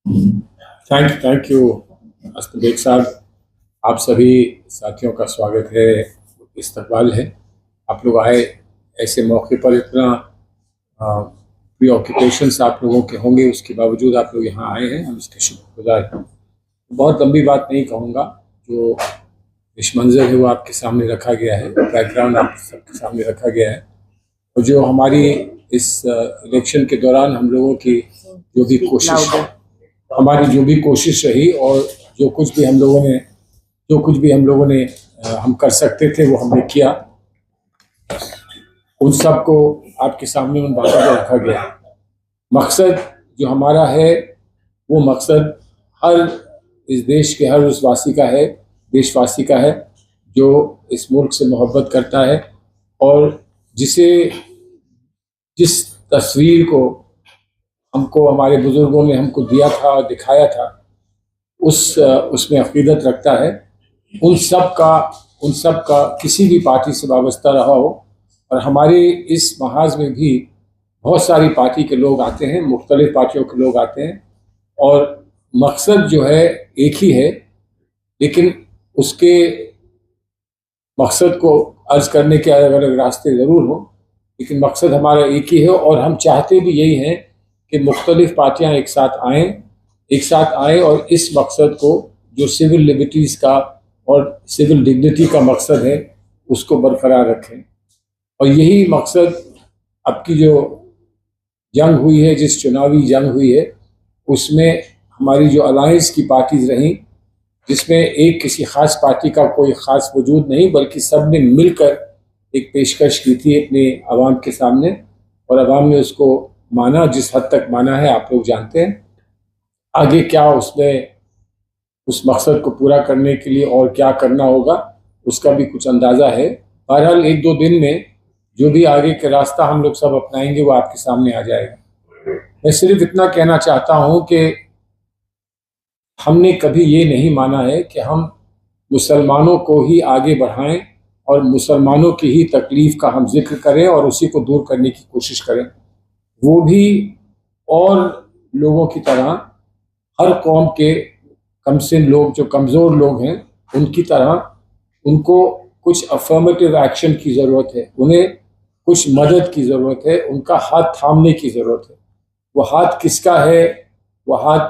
Thank you अस्तबेक साहब। आप सभी साथियों का स्वागत है, इस्तकबाल है। आप लोग आए ऐसे मौके पर, इतना प्री ऑक्यूपेशंस आप लोगों के होंगे, उसके बावजूद आप लोग यहाँ आए हैं, हम इसके शुक्रगुजार हैं। बहुत लंबी बात नहीं कहूँगा, जो इस मंजर है वो आपके सामने रखा गया है, बैकग्राउंड आप सबके सामने रखा गया है। और जो हमारी इस इलेक्शन के दौरान हम लोगों की जो भी कोशिश हमारी जो भी कोशिश रही, और जो कुछ भी हम लोगों ने हम कर सकते थे वो हमने किया, उन सब को आपके सामने उन बातों को रखा गया। मकसद जो हमारा है वो मकसद हर इस देश के हर उस वासी का है, देशवासी का है, जो इस मुल्क से मोहब्बत करता है और जिसे जिस तस्वीर को हमको हमारे बुजुर्गों ने हमको दिया था और दिखाया था, उसमें अकीदत रखता है। उन सब का किसी भी पार्टी से वाबस्ता रहा हो, और हमारे इस महाज में भी बहुत सारी पार्टी के लोग आते हैं, मुख्तलिफ पार्टियों के लोग आते हैं, और मकसद जो है एक ही है, लेकिन उसके मकसद को अर्ज करने के अलग अलग रास्ते ज़रूर हों, लेकिन मकसद हमारा एक ही है। और हम चाहते भी यही हैं कि मुख्तलिफ पार्टियाँ एक साथ आएँ और इस मकसद को, जो सिविल लिबर्टीज़ का और सिविल डिग्निटी का मकसद है, उसको बरकरार रखें। और यही मकसद अब की जो जंग हुई है, जिस चुनावी जंग हुई है, उसमें हमारी जो अलायंस की पार्टीज रहीं, जिसमें एक किसी खास पार्टी का कोई ख़ास वजूद नहीं, बल्कि सब ने मिलकर एक पेशकश की थी अपने आवाम के सामने, और आवाम ने उसको माना, जिस हद तक माना है आप लोग जानते हैं। आगे क्या उसमें उस मकसद को पूरा करने के लिए और क्या करना होगा, उसका भी कुछ अंदाज़ा है। बहरहाल एक दो दिन में जो भी आगे का रास्ता हम लोग सब अपनाएंगे वो आपके सामने आ जाएगा। मैं सिर्फ इतना कहना चाहता हूँ कि हमने कभी ये नहीं माना है कि हम मुसलमानों को ही आगे बढ़ाएं और मुसलमानों की ही तकलीफ़ का हम जिक्र करें और उसी को दूर करने की कोशिश करें। वो भी और लोगों की तरह, हर कौम के कमसिन लोग, जो कमज़ोर लोग हैं, उनकी तरह उनको कुछ अफर्मेटिव एक्शन की ज़रूरत है, उन्हें कुछ मदद की ज़रूरत है, उनका हाथ थामने की ज़रूरत है। वो हाथ किसका है, वो हाथ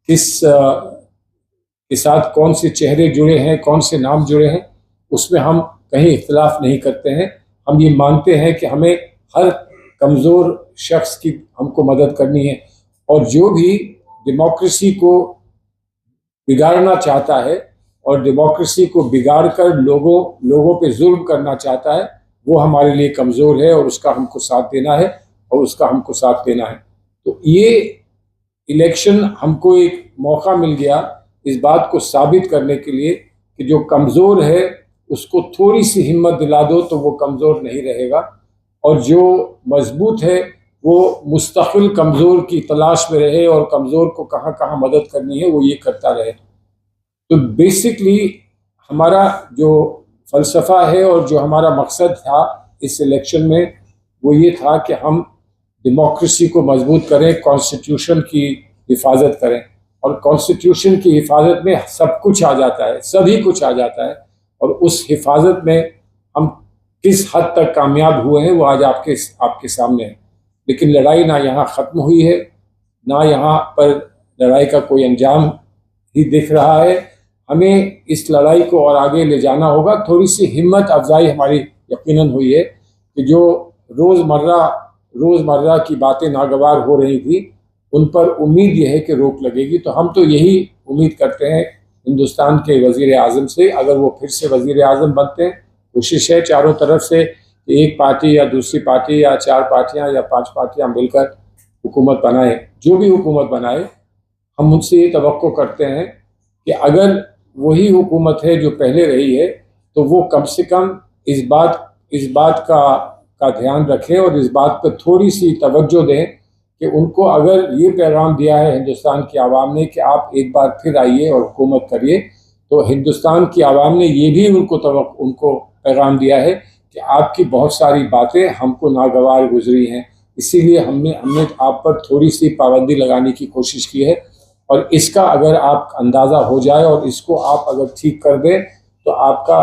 किस के साथ कौन से चेहरे जुड़े हैं, कौन से नाम जुड़े हैं, उसमें हम कहीं इख्तलाफ नहीं करते हैं। हम ये मानते हैं कि हमें हर कमज़ोर शख्स की हमको मदद करनी है, और जो भी डेमोक्रेसी को बिगाड़ना चाहता है और डेमोक्रेसी को बिगाड़ कर लोगों पे जुल्म करना चाहता है, वो हमारे लिए कमज़ोर है, और उसका हमको साथ देना है। तो ये इलेक्शन हमको एक मौका मिल गया इस बात को साबित करने के लिए कि जो कमज़ोर है उसको थोड़ी सी हिम्मत दिला दो तो वो कमज़ोर नहीं रहेगा, और जो मजबूत है वो मुस्तकिल कमज़ोर की तलाश में रहे, और कमज़ोर को कहाँ कहाँ मदद करनी है वो ये करता रहे। तो बेसिकली हमारा जो फ़लसफ़ा है और जो हमारा मकसद था इस इलेक्शन में, वो ये था कि हम डेमोक्रेसी को मजबूत करें, कॉन्स्टिट्यूशन की हिफाजत करें। और कॉन्स्टिट्यूशन की हिफाजत में सब कुछ आ जाता है, सभी कुछ आ जाता है, और उस हिफाजत में हम किस हद तक कामयाब हुए हैं वो आज आपके सामने है। लेकिन लड़ाई ना यहाँ ख़त्म हुई है, ना यहाँ पर लड़ाई का कोई अंजाम ही दिख रहा है। हमें इस लड़ाई को और आगे ले जाना होगा। थोड़ी सी हिम्मत अफजाई हमारी यकीनन हुई है कि जो रोज़मर्रा की बातें नागवार हो रही थी, उन पर उम्मीद यह है कि रोक लगेगी। तो हम तो यही उम्मीद करते हैं हिंदुस्तान के वज़ीर आज़म से, अगर वो फिर से वज़ीर आज़म बनते हैं, कोशिश है चारों तरफ से कि एक पार्टी या दूसरी पार्टी या चार पार्टियां या पांच पार्टियां मिलकर हुकूमत बनाए, जो भी हुकूमत बनाए, हम उनसे ये तवक्को करते हैं कि अगर वही हुकूमत है जो पहले रही है, तो वो कम से कम इस बात का ध्यान रखें और इस बात पर थोड़ी सी तवज्जो दें कि उनको अगर ये पैगाम दिया है हिंदुस्तान की आवाम ने कि आप एक बार फिर आइए और हुकूमत करिए, तो हिंदुस्तान की आवाम ने ये भी उनको पैगाम दिया है कि आपकी बहुत सारी बातें हमको नागवार गुजरी हैं, इसीलिए हमने आप पर थोड़ी सी पाबंदी लगाने की कोशिश की है। और इसका अगर आप अंदाज़ा हो जाए और इसको आप अगर ठीक कर दें तो आपका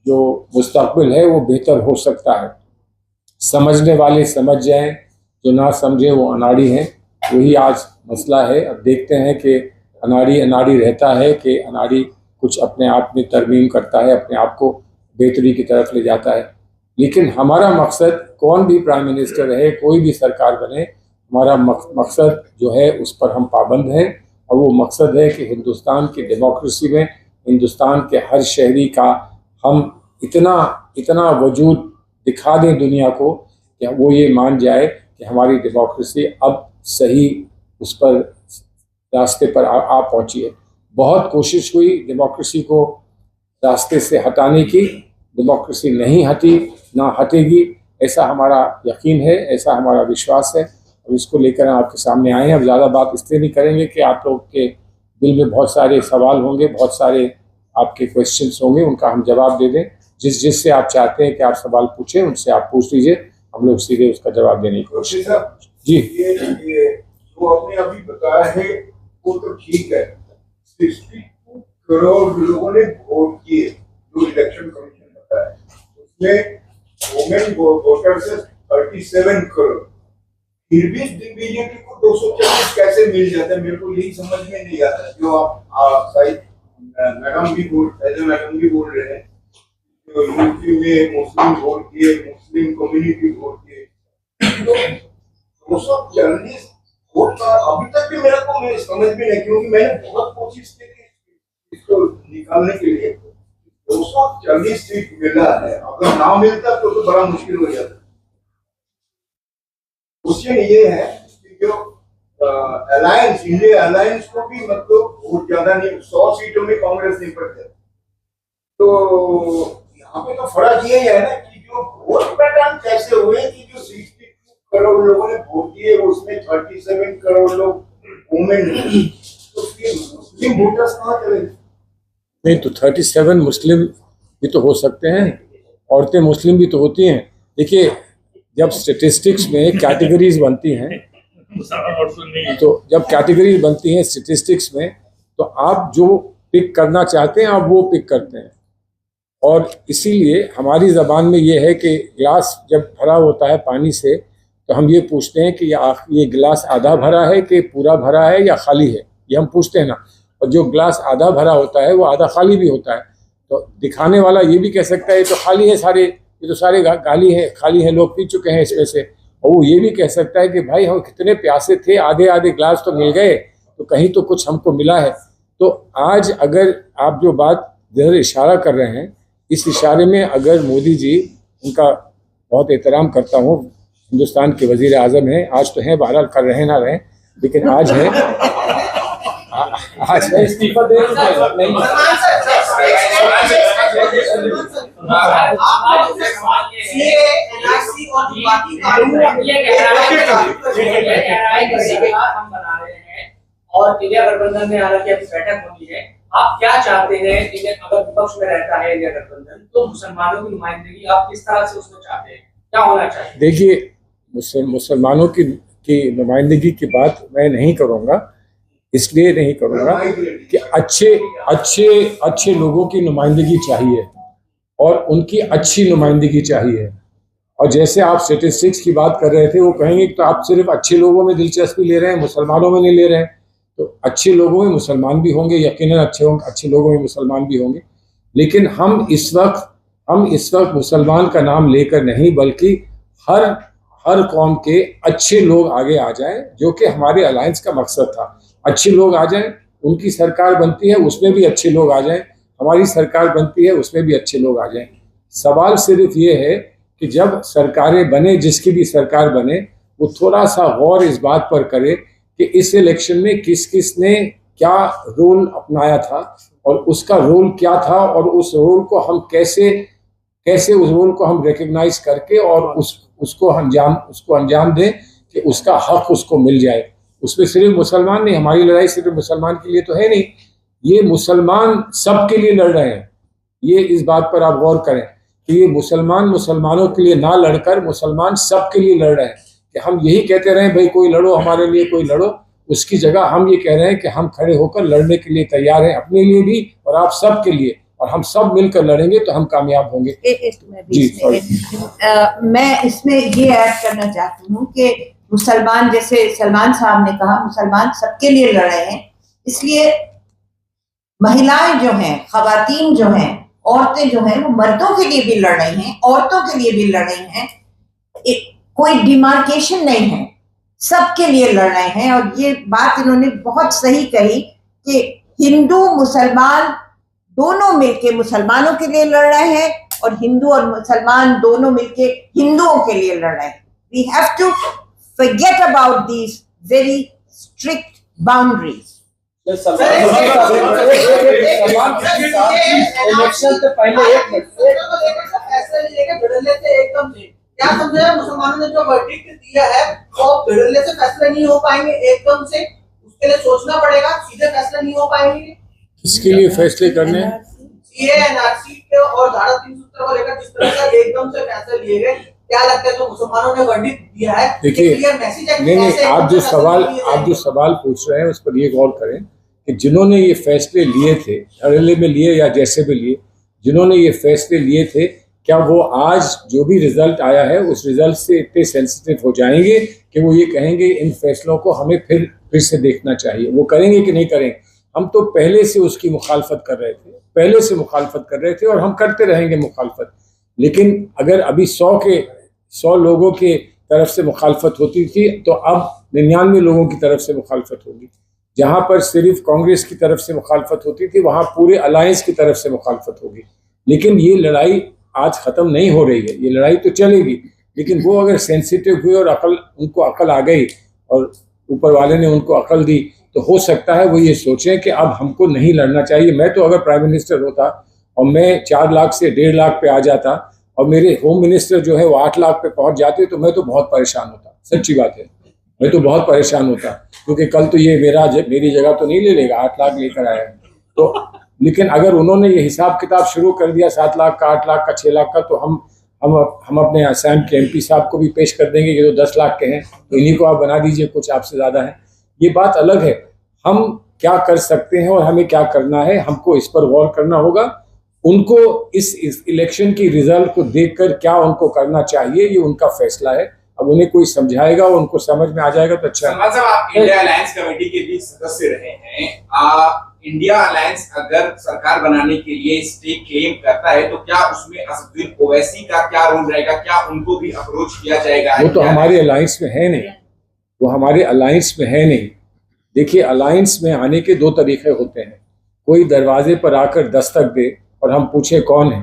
जो मुस्तकबिल है वो बेहतर हो सकता है। समझने वाले समझ जाएं, जो ना समझे वो अनाड़ी हैं। वही आज मसला है। अब देखते हैं कि अनाड़ी अनाड़ी रहता है कि अनाड़ी कुछ अपने आप में तरमीम करता है, अपने आप को बेहतरी की तरफ ले जाता है। लेकिन हमारा मकसद, कौन भी प्राइम मिनिस्टर रहे, कोई भी सरकार बने, हमारा मकसद जो है उस पर हम पाबंद हैं। और वो मकसद है कि हिंदुस्तान की डेमोक्रेसी में हिंदुस्तान के हर शहरी का हम इतना इतना वजूद दिखा दें दुनिया को कि वो ये मान जाए कि हमारी डेमोक्रेसी अब सही उस पर रास्ते पर आ पहुंची है। बहुत कोशिश हुई डेमोक्रेसी को रास्ते से हटाने की, डेमोक्रेसी नहीं हटी, ना हटेगी, ऐसा हमारा यकीन है, ऐसा हमारा विश्वास है। और इसको लेकर हम आपके सामने आए हैं। अब ज़्यादा बात इसलिए नहीं करेंगे कि आप लोग के दिल में बहुत सारे सवाल होंगे, बहुत सारे आपके क्वेश्चंस होंगे, उनका हम जवाब दे दें। जिससे आप चाहते हैं कि आप सवाल पूछें उनसे आप पूछ लीजिए, हम लोग सीधे उसका जवाब देने की कोशिश करें। जी, ये जो आपने अभी बताया है वो तो ठीक है। 62 करोड़ लोगों ने वोट किए, जो इलेक्शन कमीशन बताया, उसमें वुमेन वोटर्स 37 करोड़। फिर भी बीजेपी को 240 कैसे मिल जाता है, मेरे को यही समझ में नहीं आता। जो आप शायद मैडम भी बोल रहे हैं, जो यूपी में मुस्लिम वोट किए, मुस्लिम कम्युनिटी वोट किए, तो 240 वोट का अभी तक भी मेरे को समझ में नहीं, क्योंकि मैंने बहुत कोशिश की थी इसको निकालने के लिए। 240 सीट मिला है, अगर ना मिलता तो बड़ा मुश्किल हो जाता। क्वेश्चन ये है कि जो अलायंस, इंडिया अलायंस को भी मतलब वोट ज्यादा नहीं, 100 सीटों में कांग्रेस नहीं पड़ते। तो यहाँ पे तो फर्क ये है ना कि जो वोट पैटर्न कैसे हुए कि जो 62 करोड़ लोगों ने वोट किए उसमें 37 करोड़ लोग वुमेन, तो मुस्लिम वोटर्स कहाँ चले? नहीं तो 37 मुस्लिम भी तो हो सकते हैं, औरतें मुस्लिम भी तो होती हैं। देखिए, जब स्टेटिस्टिक्स में कैटेगरीज बनती हैं, तो जब कैटेगरीज बनती हैं स्टेटिस्टिक्स में, तो आप जो पिक करना चाहते हैं आप वो पिक करते हैं। और इसीलिए हमारी ज़बान में ये है कि गिलास जब भरा होता है पानी से, तो हम ये पूछते हैं कि ये गिलास आधा भरा है कि पूरा भरा है या खाली है, ये हम पूछते हैं ना। और जो गिलास आधा भरा होता है वो आधा खाली भी होता है। तो दिखाने वाला ये भी कह सकता है ये तो खाली है, सारे ये तो सारे गाली है, खाली है, लोग पी चुके हैं इसमें से। और वो ये भी कह सकता है कि भाई हम कितने प्यासे थे, आधे आधे गिलास तो मिल गए, तो कहीं तो कुछ हमको मिला है। तो आज अगर आप जो बात ज़रा इशारा कर रहे हैं, इस इशारे में अगर मोदी जी, उनका बहुत एहतराम करता हूँ, हिंदुस्तान के वज़ीर आज़म हैं, आज तो हैं, बहरहाल कर रहे ना रहें, लेकिन आज है, आज है। इस्तीफा दे और इंडिया गठबंधन में हालांकि अभी बैठक होनी है, आप क्या चाहते हैं? अगर विपक्ष में रहता है इंडिया गठबंधन, तो मुसलमानों की नुमाइंदगी आप किस तरह से उसमें चाहते हैं, क्या होना चाहिए? देखिए, मुसलमानों की नुमाइंदगी की बात मैं नहीं करूँगा, इसलिए नहीं करूँगा कि अच्छे लोगों की नुमाइंदगी चाहिए और उनकी अच्छी नुमाइंदगी चाहिए। और जैसे आप स्टेटिस्टिक्स की बात कर रहे थे, वो कहेंगे तो आप सिर्फ अच्छे लोगों में दिलचस्पी ले रहे हैं, मुसलमानों में नहीं ले रहे हैं। तो अच्छे लोगों में मुसलमान भी होंगे, यकीनन अच्छे लोगों में मुसलमान भी होंगे। लेकिन हम इस वक्त मुसलमान का नाम लेकर नहीं, बल्कि हर कौम के अच्छे लोग आगे आ जाएं, जो कि हमारे अलायंस का मकसद था। अच्छे लोग आ जाएं, उनकी सरकार बनती है उसमें भी अच्छे लोग आ जाएं, हमारी सरकार बनती है उसमें भी अच्छे लोग आ जाएं। सवाल सिर्फ ये है कि जब सरकारें बने, जिसकी भी सरकार बने, वो थोड़ा सा गौर इस बात पर करे कि इस इलेक्शन में किस किस ने क्या रोल अपनाया था और उसका रोल क्या था, और उस रोल को हम कैसे उस रोल को हम रिकग्नाइज करके और उसको अंजाम दें कि उसका हक उसको मिल जाए। उसमें सिर्फ मुसलमान नहीं, हमारी लड़ाई सिर्फ मुसलमान के लिए तो है नहीं, ये मुसलमान सबके लिए लड़ रहे हैं। ये इस बात पर आप गौर करें कि ये मुसलमानों के लिए ना लड़कर मुसलमान सबके लिए लड़ रहे हैं। कि हम यही कहते रहे भाई कोई लड़ो हमारे लिए, कोई लड़ो, उसकी जगह हम ये कह रहे हैं कि हम खड़े होकर लड़ने के लिए तैयार हैं, अपने लिए भी और आप सब के लिए, और हम सब मिलकर लड़ेंगे तो हम कामयाब होंगे। मैं इसमें ये ऐड करना चाहती हूँ कि मुसलमान, जैसे सलमान साहब ने कहा, मुसलमान सबके लिए लड़ रहे हैं, इसलिए महिलाएं जो हैं, खवातीन जो हैं, औरतें जो हैं, वो मर्दों के लिए भी लड़ रही हैं, औरतों के लिए भी लड़ रही हैं। कोई डिमार्केशन नहीं है, सबके लिए लड़ रहे हैं। और ये बात इन्होंने बहुत सही कही कि हिंदू मुसलमान दोनों मिलके मुसलमानों के लिए लड़ रहे हैं और हिंदू और मुसलमान दोनों मिलके हिंदुओं के लिए लड़ रहे हैं। We have to forget about these very strict boundaries. Election से पहले एक फैसला लेके भिड़ने से एकदम से क्या समझे, मुसलमानों ने जो वर्डिक्ट दिया है वो भिड़ने से फैसला नहीं हो पाएंगे एकदम से, उसके लिए सोचना पड़ेगा, सीधे फैसला नहीं हो पाएंगे। किसके लिए फैसले करने? सीए एनआरसी के और धारा 370 को लेकर जिस तरह से एकदम से फैसले लिए गए, क्या लगता है जो मुसलमानों ने वर्डिक्ट दिया है, देखिए, मैसेज है? नहीं, आप जो सवाल पूछ रहे हैं उस पर ये गौर करें कि जिन्होंने ये फैसले लिए थे, धड़ल्ले में लिए या जैसे भी लिए, जिन्होंने ये फैसले लिए थे, क्या वो आज जो भी रिजल्ट आया है उस रिजल्ट से इतने सेंसिटिव हो जाएंगे कि वो ये कहेंगे इन फैसलों को हमें फिर से देखना चाहिए? वो करेंगे कि नहीं करेंगे? हम तो पहले से उसकी मुखालफत कर रहे थे, और हम करते रहेंगे मुखालफत। लेकिन अगर अभी 100 लोगों के तरफ से मुखालफत होती थी तो अब 99 लोगों की तरफ से मुखालफत होगी। जहां पर सिर्फ कांग्रेस की तरफ से मुखालफत होती थी वहां पूरे अलायंस की तरफ से मुखालफत होगी। लेकिन ये लड़ाई आज ख़त्म नहीं हो रही है, ये लड़ाई तो चलेगी, लेकिन वो अगर सेंसिटिव हुए और उनको अकल आ गई और ऊपर वाले ने उनको अकल दी तो हो सकता है वो ये सोचें कि अब हमको नहीं लड़ना चाहिए। मैं तो अगर प्राइम मिनिस्टर होता और मैं 4 लाख से 1.5 लाख पे आ जाता और मेरे होम मिनिस्टर जो है वो 8 लाख पे पहुंच जाते तो मैं तो बहुत परेशान होता। सच्ची बात है, मैं तो बहुत परेशान होता, क्योंकि कल तो ये मेरी जगह तो नहीं ले लेगा, 8 लाख लेकर आया है तो। लेकिन अगर उन्होंने ये हिसाब किताब शुरू कर दिया 7 लाख का, 8 लाख का, 6 लाख का, तो हम अपने असम के MP साहब को भी पेश कर देंगे कि जो 10 लाख के हैं तो इन्हीं को आप बना दीजिए, कुछ आपसे ज़्यादा है। ये बात अलग है, हम क्या कर सकते हैं और हमें क्या करना है, हमको इस पर गौर करना होगा। उनको इस इलेक्शन की रिजल्ट को देखकर क्या उनको करना चाहिए ये उनका फैसला है। अब उन्हें कोई समझाएगा, उनको समझ में आ जाएगा तो अच्छा। सलमान साहब, आप इंडिया अलायंस कमेटी के भी सदस्य रहे हैं। इंडिया अलायंस अगर सरकार बनाने के लिए स्टेक क्लेम करता है तो क्या उसमें असदुद्दीन ओवैसी का क्या रोल रहेगा? क्या उनको भी अप्रोच किया जाएगा? वो तो हमारे अलायंस में है नहीं, वो हमारे अलायंस में है नहीं। देखिए, अलायंस में आने के 2 तरीके होते हैं। कोई दरवाजे पर आकर दस्तक दे और हम पूछे कौन है,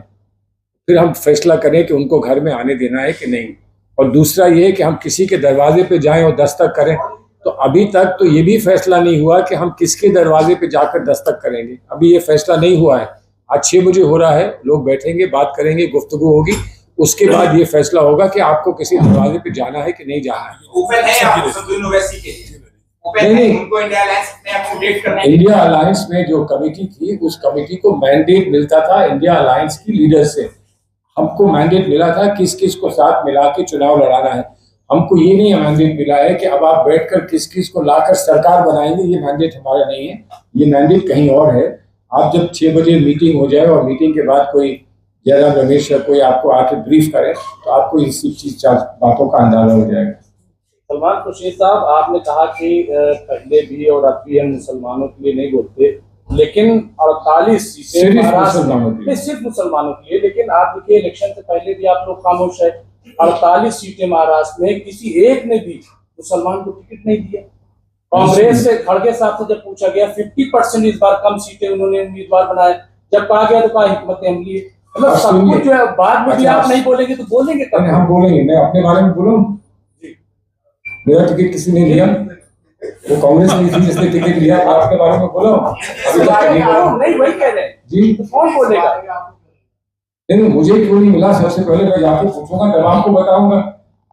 फिर हम फैसला करें कि उनको घर में आने देना है कि नहीं। और दूसरा ये है कि हम किसी के दरवाजे पे जाएं और दस्तक करें। तो अभी तक तो ये भी फैसला नहीं हुआ कि हम किसके दरवाजे पे जाकर दस्तक करेंगे, अभी ये फैसला नहीं हुआ है। आज 6 बजे हो रहा है, लोग बैठेंगे, बात करेंगे, गुफ्तगू होगी, उसके बाद ये फैसला होगा कि आपको किसी दरवाजे पे जाना है कि नहीं जाना है। ओपन है आप असदुद्दीन ओवैसी के लिए? नहीं, उनको इंडिया अलायंस में अपडेट करना है। इंडिया अलायंस में जो कमेटी थी उस कमेटी को मैंडेट मिलता था इंडिया अलायंस की लीडर से। हमको मैंडेट मिला था किस किस को साथ मिला के चुनाव लड़ाना है। हमको ये नहीं मैंडेट मिला है कि अब आप बैठकर किस किस को लाकर सरकार बनाएंगे, ये मैंडेट हमारा नहीं है, ये मैंडेट कहीं और है। आप जब 6 बजे मीटिंग हो जाए और मीटिंग के बाद कोई जयराम रमेश या कोई आपको आके ब्रीफ करे तो आपको इसी चीज बातों का अंदाजा हो जाएगा। सलमान खुर्शीद साहब, आपने कहा कि पहले भी और अब भी हम मुसलमानों के लिए नहीं बोलते, लेकिन 48 सीटें महाराष्ट्र सिर्फ मुसलमानों के लिए, लेकिन आप देखिए इलेक्शन से पहले भी आप लोग खामोश है। 48 सीटें महाराष्ट्र में किसी एक ने भी मुसलमान को टिकट नहीं दिया। कांग्रेस से खड़गे साहब से जब पूछा गया 50% इस बार कम सीटें उन्होंने उम्मीदवार बनाए, जब कहा गया तो कहा हिकमत अमली है। मतलब सब कुछ जो है बाद में भी आप नहीं बोलेंगे तो बोलेंगे कब? हम बोलेंगे। मैं अपने बारे में बोलूं, मेरा टिकट किसी ने लिया, वो कांग्रेस ने थी जिसने टिकट लिया। आपके बारे में बोलो, नहीं वही कह रहे हैं जी, तो कौन बोलेगा? नहीं, मुझे क्यों नहीं मिला, सबसे पहले मैं जाके पूछूंगा, जब आपको बताऊंगा।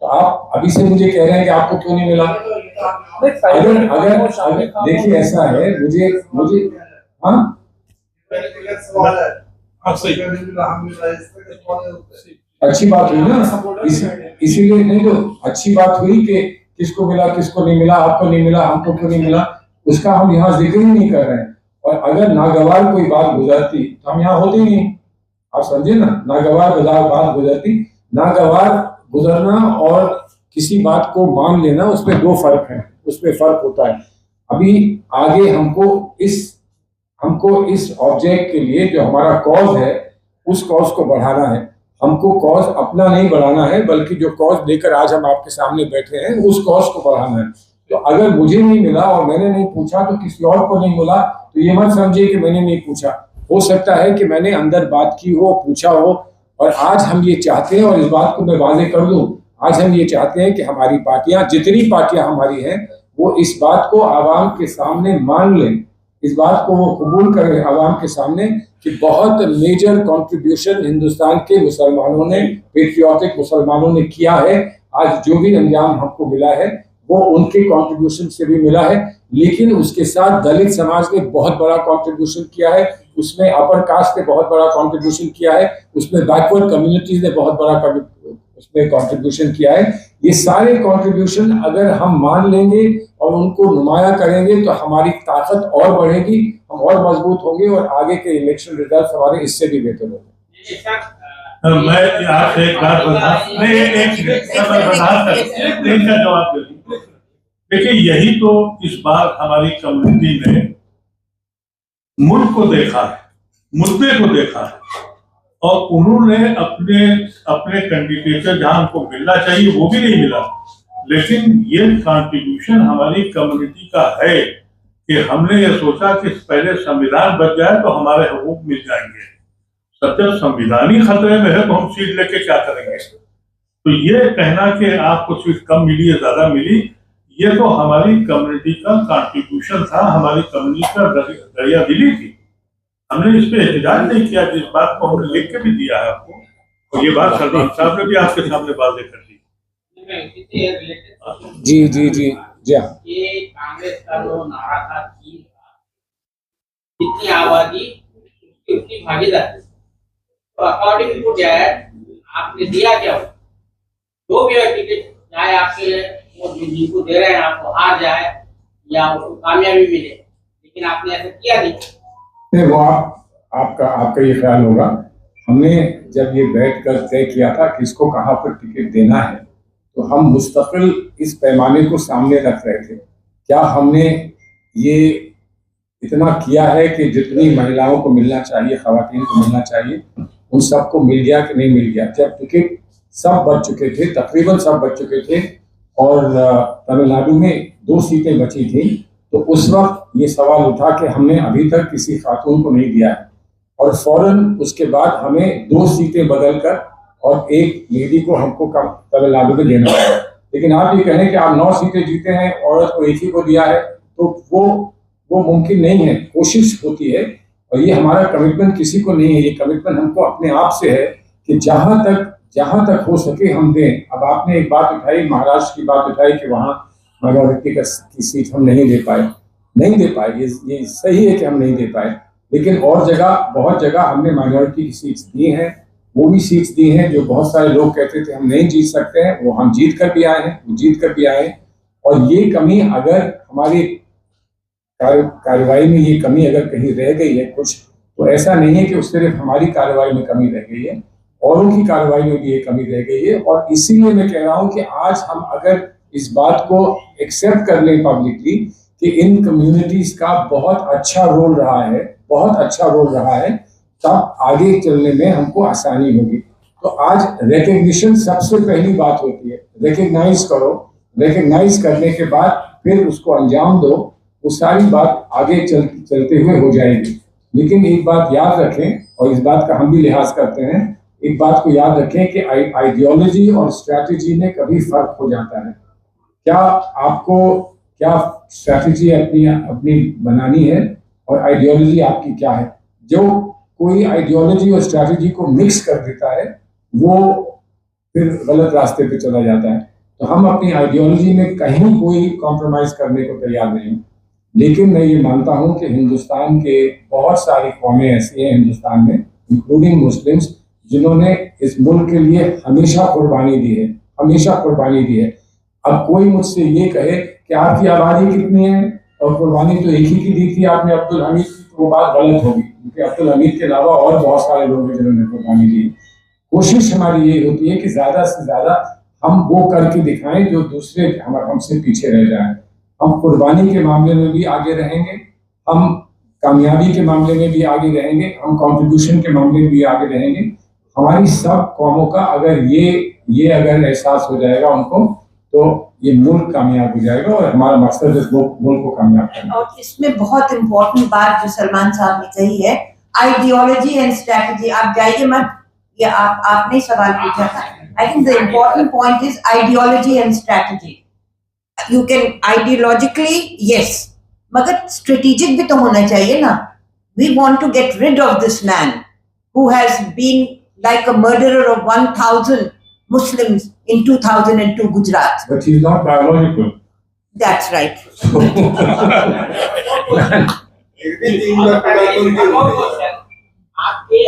तो आप अभी से मुझे कह रहे हैं कि आपको क्यों नहीं मिला। अगर देखिए ऐसा है, मुझे हाँ अच्छी बात हुई ना, इसीलिए नहीं तो अच्छी बात हुई कि किसको मिला किसको नहीं मिला, आपको नहीं मिला हमको क्यों नहीं मिला, उसका हम यहाँ जिक्र ही नहीं कर रहे हैं। और अगर नागवार कोई बात गुजरती तो हम यहाँ होते ही नहीं, आप समझे ना, नागवार बात गुजरती। नागवार गुजरना और किसी बात को मान लेना, उसमें दो फर्क है, उसमें फर्क होता है। अभी आगे हमको इस ऑब्जेक्ट के लिए जो हमारा कॉज है उस कॉज को बढ़ाना है। हमको कॉज अपना नहीं बढ़ाना है, बल्कि जो कॉज लेकर आज हम आपके सामने बैठे हैं उस कॉज को बढ़ाना है। तो अगर मुझे नहीं मिला और मैंने नहीं पूछा तो किसी और को नहीं मिला, तो ये मत समझिए कि मैंने नहीं पूछा। हो सकता है कि मैंने अंदर बात की हो, पूछा हो, और आज हम ये चाहते हैं, और इस बात को मैं वाजे कर दूं, आज हम ये चाहते हैं कि हमारी पार्टियां, जितनी पार्टियां हमारी हैं, वो इस बात को आवाम के सामने मान लें, इस बात को वो कबूल करें आवाम के सामने कि बहुत मेजर कंट्रीब्यूशन हिंदुस्तान के मुसलमानों ने, पेट्रियाटिक मुसलमानों ने किया है। आज जो भी अंजाम हमको मिला है वो उनके कंट्रीब्यूशन से भी मिला है, लेकिन उसके साथ दलित समाज ने बहुत बड़ा कंट्रीब्यूशन किया है, उसमें अपर कास्ट ने बहुत बड़ा कंट्रीब्यूशन किया है, उसमें बैकवर्ड कम्युनिटीज ने बहुत बड़ा उसमें कंट्रीब्यूशन किया है। ये सारे कंट्रीब्यूशन अगर हम मान लेंगे और उनको नुमाया करेंगे तो हमारी ताकत और बढ़ेगी, हम और मजबूत होंगे और आगे के इलेक्शन रिजल्ट हमारे इससे भी बेहतर होंगे। मैं आपसे एक बात इनका जवाब दे दूं। देखिए, यही तो इस बार हमारी कम्युनिटी ने मुल्क को देखा है, मुद्दे को देखा है, और उन्होंने अपने कैंडिडेट जहां उनको मिलना चाहिए वो भी नहीं मिला। लेकिन ये कंट्रीब्यूशन हमारी कम्युनिटी का है कि हमने ये सोचा कि पहले संविधान बच जाए तो हमारे हकूक मिल जाएंगे। जब संविधान ही खतरे में है तो हम सीट लेके क्या करेंगे। तो ये कहना कि आपको सीट कम मिली या ज्यादा मिली, ये तो हमारी कम्युनिटी का कंट्रीब्यूशन था, हमारी कम्युनिटी का दरिया दिली थी। हमने इस पे एहतजाज नहीं किया, जिस बात को हमने लिख के भी दिया है आपको, और ये बात सलमान साहब ने भी आपके सामने वाज़ेह कर दी। जी जी जी जी हाँ, ये कांग्रेस का जो नारा था चीन का, जितनी आबादी उतनी भागीदारी, तो अकॉर्डिंग टू दैट आपने दिया क्या? जो भी टिकट चाहे आपके वो जिनको दे रहे हैं आपको हार जाए या उसको कामयाबी मिले, लेकिन आपने ऐसा किया नहीं। वो आपका ये ख्याल होगा। हमने जब ये बैठकर तय किया था कि इसको कहाँ पर टिकट देना है, तो हम मुस्तकिल इस पैमाने को सामने रख रहे थे। क्या हमने ये इतना किया है कि जितनी महिलाओं को मिलना चाहिए, खवातीन को मिलना चाहिए, उन सबको मिल गया कि नहीं मिल गया? जब टिकट सब बच चुके थे, तकरीबन सब बच चुके थे, और तमिलनाडु में 2 सीटें बची थी, तो उस वक्त ये सवाल उठा कि हमने अभी तक किसी खातून को नहीं दिया है, और फौरन उसके बाद हमें 2 सीटें बदलकर और एक लेडी को हमको तमिलनाडु में देना पड़ा। लेकिन आप ये कहें कि आप 9 सीटें जीते हैं, औरत को एक ही को दिया है, तो वो मुमकिन नहीं है। कोशिश होती है, और ये हमारा कमिटमेंट किसी को नहीं है, ये कमिटमेंट हमको अपने आप से है कि जहाँ तक हो सके हम दें। अब आपने एक बात उठाई, महाराष्ट्र की बात उठाई कि वहाँ माइनॉरिटी की सीट हम नहीं दे पाए। ये सही है कि हम नहीं दे पाए, लेकिन और जगह, बहुत जगह हमने माइनॉरिटी की सीट्स दी हैं। वो भी सीट्स दी हैं जो बहुत सारे लोग कहते थे हम नहीं जीत सकते हैं, वो हम जीत कर भी आए हैं। और ये कमी अगर हमारी कार्रवाई में ये कमी अगर कहीं रह गई है कुछ, तो ऐसा नहीं है कि उस सिर्फ हमारी कार्रवाई में कमी रह गई है, औरों की कार्रवाई में भी ये कमी रह गई है। और इसीलिए मैं कह रहा हूँ कि आज हम अगर इस बात को एक्सेप्ट कर लें पब्लिकली कि इन कम्युनिटीज का बहुत अच्छा रोल रहा है, तब आगे चलने में हमको आसानी होगी। तो आज रिकग्निशन सबसे पहली बात होती है। रिकग्नाइज करो, रिकग्नाइज करने के बाद फिर उसको अंजाम दो, वो सारी बात आगे चलते हुए हो जाएगी। लेकिन एक बात याद रखें, और इस बात का हम भी लिहाज करते हैं, एक बात को याद रखें कि आइडियोलॉजी और स्ट्रैटेजी में कभी फर्क हो जाता है। क्या स्ट्रैटेजी अपनी बनानी है और आइडियोलॉजी आपकी क्या है? जो कोई आइडियोलॉजी और स्ट्रैटेजी को मिक्स कर देता है वो फिर गलत रास्ते पे चला जाता है। तो हम अपनी आइडियोलॉजी में कहीं कोई कॉम्प्रोमाइज करने को तैयार नहीं। लेकिन मैं ये मानता हूँ कि हिंदुस्तान के बहुत सारी कौमें ऐसी हैं हिंदुस्तान में, इंक्लूडिंग मुस्लिम्स, जिन्होंने इस मुल्क के लिए हमेशा कुर्बानी दी है। अब कोई मुझसे ये कहे कि आपकी आबादी कितनी है और कुर्बानी तो एक ही की दी थी आपने अब्दुल हमीद की, तो वो बात गलत होगी, क्योंकि अब्दुल हमीद के अलावा और बहुत सारे लोग हैं जिन्होंने कुर्बानी दी। कोशिश हमारी ये होती है कि ज्यादा से ज्यादा हम वो करके दिखाएं जो दूसरे हमसे पीछे रह जाएं। हम कुर्बानी के मामले में भी आगे रहेंगे, हम कामयाबी के मामले में भी आगे रहेंगे, हम कंट्रीब्यूशन के मामले में भी आगे रहेंगे। हमारी सब कौमों का अगर ये अगर एहसास हो जाएगा उनको, तो ये मुल्क कामयाब हो जाएगा और हमारा मकसद इस मुल्क को कामयाब करना। और इसमें बहुत इम्पोर्टेंट बात जो सलमान साहब ने कही है, आइडियोलॉजी एंड स्ट्रैटेजी। आप जाइए मत, ये आपने सवाल पूछा था। I think the important point is ideology and strategy. You can ideologically yes, मगर स्ट्रेटेजिक भी तो होना चाहिए ना। We want to get rid of this man who has been like a murderer of 1000 Muslims in 2002 Gujarat. But he's not biological. That's right. आपके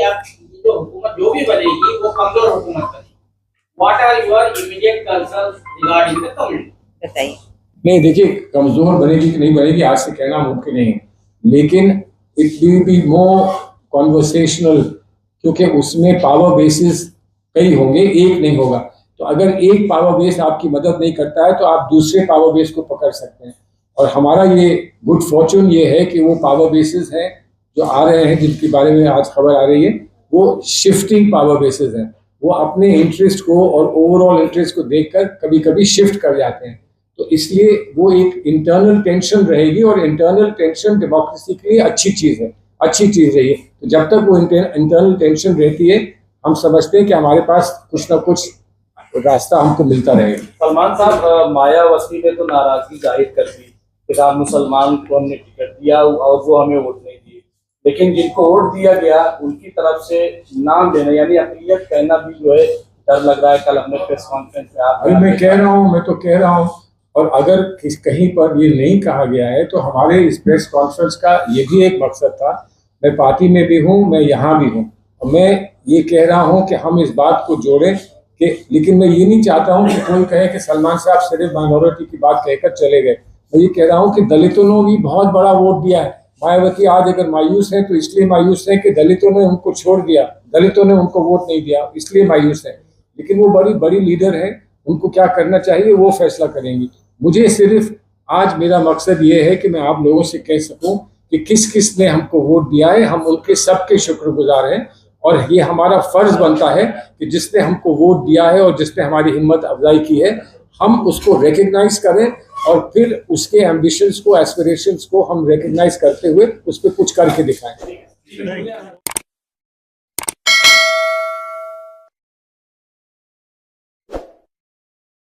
जो हुकूमत जो भी बनेगी वो कमजोर हुकूमत बनेगी। What are your immediate concerns regarding the community? बताइए। नहीं, देखिए, कमजोर बनेगी कि नहीं बनेगी आज से कहना मुमकिन नहीं है, लेकिन it will be more conversational, क्योंकि उसमें पावर बेसिस कई होंगे, एक नहीं होगा। तो अगर एक पावर बेस आपकी मदद नहीं करता है तो आप दूसरे पावर बेस को पकड़ सकते हैं। और हमारा ये गुड फॉर्चून ये है कि वो पावर बेसिस हैं जो आ रहे हैं, जिनके बारे में आज खबर आ रही है, वो शिफ्टिंग पावर बेसिस हैं। वो अपने इंटरेस्ट को और ओवरऑल इंटरेस्ट को देखकर कभी कभी शिफ्ट कर जाते हैं। तो इसलिए वो एक इंटरनल टेंशन रहेगी, और इंटरनल टेंशन डेमोक्रेसी के लिए अच्छी चीज़ है, अच्छी चीज़ रही है। तो जब तक वो इंटरनल टेंशन रहती है, हम समझते हैं कि हमारे पास कुछ ना कुछ रास्ता हमको मिलता रहेगा। सलमान साहब, मायावती ने तो नाराजगी जाहिर कर दी कि आप मुसलमान को हमने टिकट दिया और वो हमें वोट नहीं दिए, लेकिन जिनको वोट दिया गया उनकी तरफ से नाम देना यानी अक़लियत कहना भी जो है डर लग रहा है। कल हमने प्रेस कॉन्फ्रेंस में अभी मैं तो कह रहा हूँ, और अगर कहीं पर ये नहीं कहा गया है तो हमारे इस प्रेस कॉन्फ्रेंस का ये भी एक मकसद था। मैं पार्टी में भी हूँ, मैं यहाँ भी हूँ, और मैं ये कह रहा हूँ कि हम इस बात को जोड़ें कि, लेकिन मैं ये नहीं चाहता हूँ कि कोई कहे कि सलमान साहब सिर्फ माइनॉरिटी की बात कहकर चले गए। मैं ये कह रहा हूँ कि दलितों ने भी बहुत बड़ा वोट दिया है। मायावती आज अगर मायूस है तो इसलिए मायूस है कि दलितों ने उनको छोड़ दिया, दलितों ने उनको वोट नहीं दिया, इसलिए मायूस है। लेकिन वो बड़ी लीडर है, उनको क्या करना चाहिए वो फैसला करेंगी। मुझे सिर्फ आज मेरा मकसद ये है कि मैं आप लोगों से कह सकूं कि किस किस ने हमको वोट दिया है, हम उनके सबके शुक्रगुजार हैं। और ये हमारा फर्ज बनता है कि जिसने हमको वोट दिया है और जिसने हमारी हिम्मत अफजाई की है, हम उसको रिकग्नाइज करें और फिर उसके एम्बिशंस को, एस्पिरेशंस को हम रिकग्नाइज करते हुए उस पर कुछ करके दिखाएं।